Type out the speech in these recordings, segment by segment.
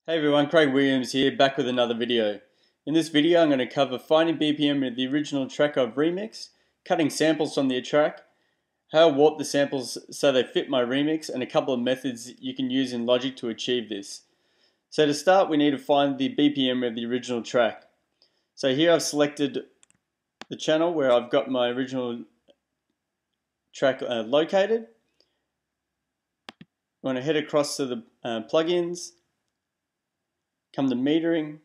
Hey everyone, Craig Williams here, back with another video. In this video I'm going to cover finding BPM of the original track I've remixed, cutting samples from the track, how I warp the samples so they fit my remix, and a couple of methods you can use in Logic to achieve this. So to start, we need to find the BPM of the original track. So here I've selected the channel where I've got my original track located. I'm going to head across to the plugins, come to metering,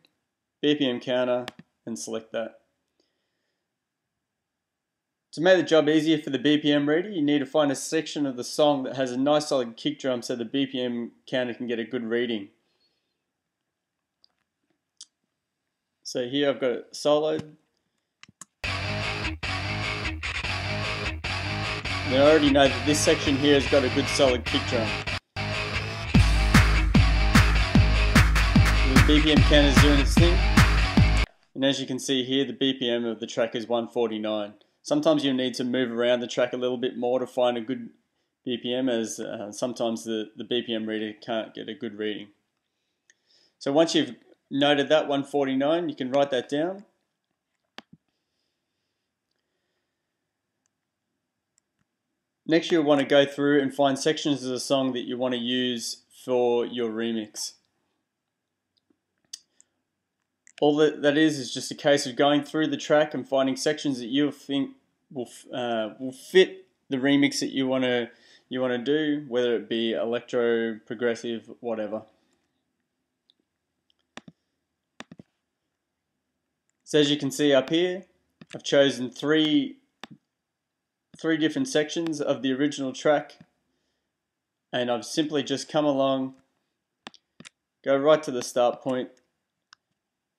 Bpm Counter, and select that. To make the job easier for the BPM reader, you need to find a section of the song that has a nice solid kick drum so the BPM counter can get a good reading. So here I've got it soloed. And I already know that this section here has got a good solid kick drum. The BPM counter is doing its thing. And as you can see here, the BPM of the track is 149. Sometimes you'll need to move around the track a little bit more to find a good BPM, as sometimes the BPM reader can't get a good reading. So once you've noted that 149, you can write that down. Next, you'll want to go through and find sections of the song that you want to use for your remix. All that is just a case of going through the track and finding sections that you think will fit the remix that you want to do, whether it be electro, progressive, whatever. So as you can see up here, I've chosen three different sections of the original track, and I've simply just come along, go right to the start point,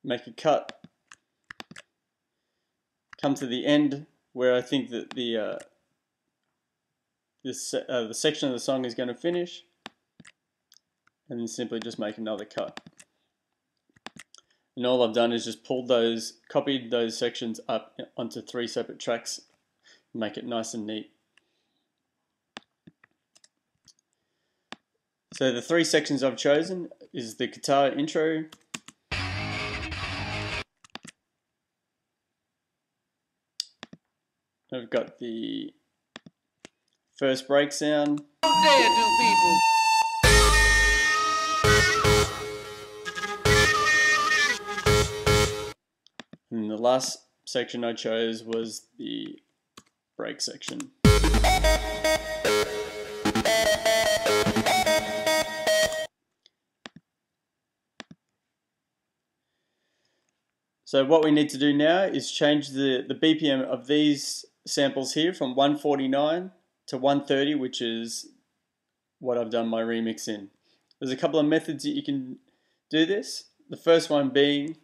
make a cut, come to the end where I think that the section of the song is going to finish, and then simply just make another cut. And all I've done is just copied those sections up onto three separate tracks, make it nice and neat. So the three sections I've chosen is the guitar intro, I've got the first break sound, and the last section I chose was the break section. So what we need to do now is change the BPM of these samples here from 149 to 130, which is what I've done my remix in. There's a couple of methods that you can do this. The first one being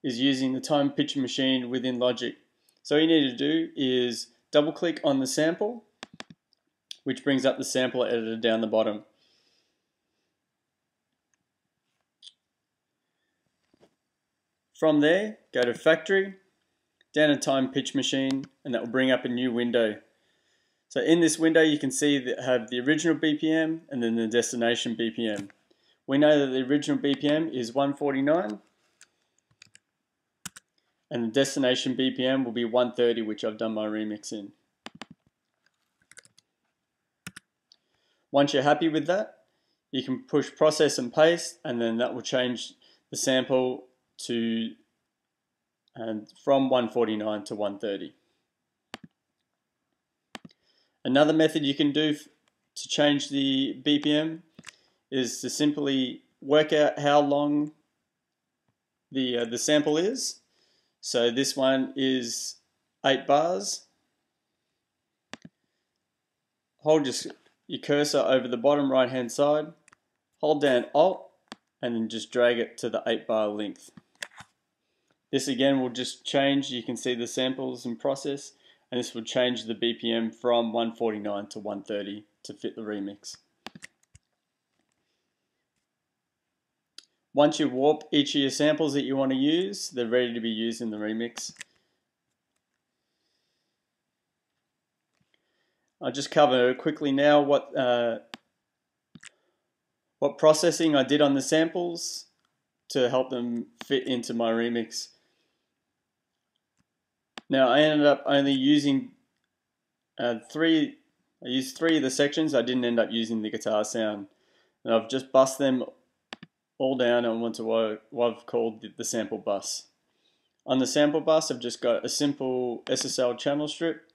is using the time pitch machine within Logic. So all you need to do is double click on the sample, which brings up the sample editor down the bottom. From there, go to Factory, down to Time Pitch Machine, and that will bring up a new window. So in this window you can see that have the original BPM and then the destination BPM. We know that the original BPM is 149 and the destination BPM will be 130, which I've done my remix in. Once you're happy with that, you can push process and paste, and then that will change the sample from 149 to 130. Another method you can do to change the BPM is to simply work out how long the sample is. So this one is 8 bars. Hold your cursor over the bottom right hand side, hold down Alt, and then just drag it to the 8 bar length. This again will just change, you can see the samples in process, and this will change the BPM from 149 to 130 to fit the remix. Once you warp each of your samples that you want to use, they're ready to be used in the remix. I'll just cover quickly now what what processing I did on the samples to help them fit into my remix. Now I ended up only using three of the sections. I didn't end up using the guitar sound. And I've just bussed them all down onto what I've called the sample bus. On the sample bus, I've just got a simple SSL channel strip.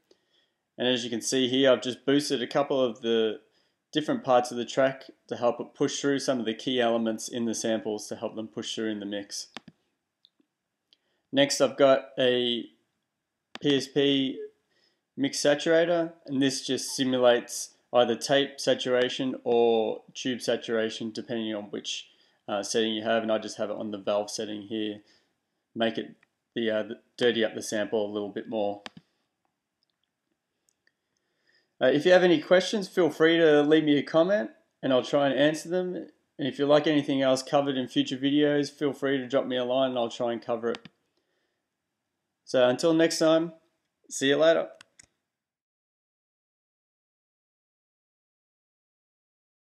And as you can see here, I've just boosted a couple of the different parts of the track to help it push through some of the key elements in the samples to help them push through in the mix. Next, I've got a Psp Mix Saturator, and this just simulates either tape saturation or tube saturation depending on which setting you have, and I just have it on the valve setting here. Make it dirty up the sample a little bit more. If you have any questions, feel free to leave me a comment and I'll try and answer them. And if you like anything else covered in future videos, feel free to drop me a line and I'll try and cover it. So until next time, see you later.